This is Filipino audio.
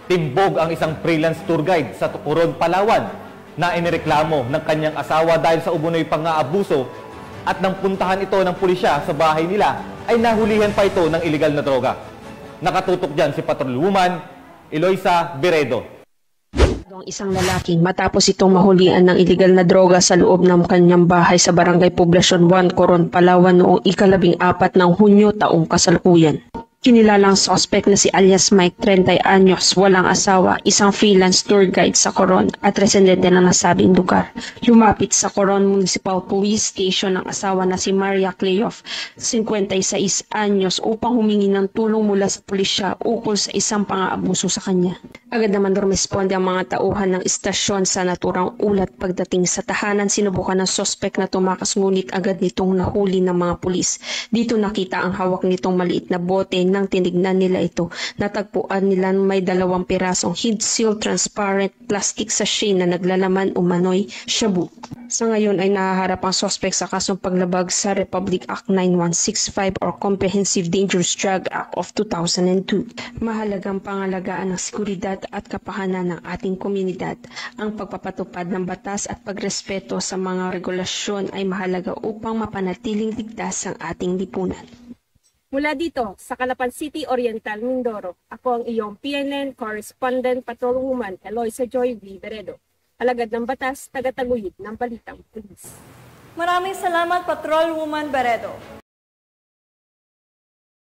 Timbog ang isang freelance tour guide sa Tucuron, Palawan na inireklamo ng kanyang asawa dahil sa umunoy pang-aabuso at nang puntahan ito ng pulisya sa bahay nila ay nahulihan pa ito ng iligal na droga. Nakatutok dyan si Patrolwoman Eloisa Beredo. Ang isang lalaki matapos itong mahulian ng iligal na droga sa loob ng kanyang bahay sa Barangay Poblacion 1, Coron, Palawan noong ika-14 ng Hunyo taong kasalukuyan. Kinilalang suspect na si alias Mike, 30 anyos, walang asawa, isang freelance tour guide sa Coron at residente ng nasabing lugar. Lumapit sa Coron Municipal Police Station ang asawa na si Maria Cleof, 56 anyos, upang humingi ng tulong mula sa pulisya ukol sa isang pang-aabuso sa kanya. Agad naman rumesponde ang mga tauhan ng istasyon sa naturang ulat. Pagdating sa tahanan, sinubukan ng suspect na tumakas ngunit agad nitong nahuli ng mga pulis. Dito nakita ang hawak nitong maliit na bote. Nang tinignan nila ito, natagpuan nila may 2 pirasong heat-sealed transparent plastic sachet na naglalaman umano'y shabu. Sa ngayon ay nahaharap ang suspect sa kasong paglabag sa Republic Act 9165 or Comprehensive Dangerous Drug Act of 2002. Mahalagang pangalagaan ng seguridad at kapahanan ng ating komunidad. Ang pagpapatupad ng batas at pagrespeto sa mga regulasyon ay mahalaga upang mapanatiling ligtas ang ating lipunan. Mula dito sa Calapan City, Oriental, Mindoro, ako ang iyong PNN Correspondent Patrolwoman Eloisa Joy V. Beredo, alagad ng batas, tagataguyod ng balitang pulis. Maraming salamat, Patrolwoman Beredo.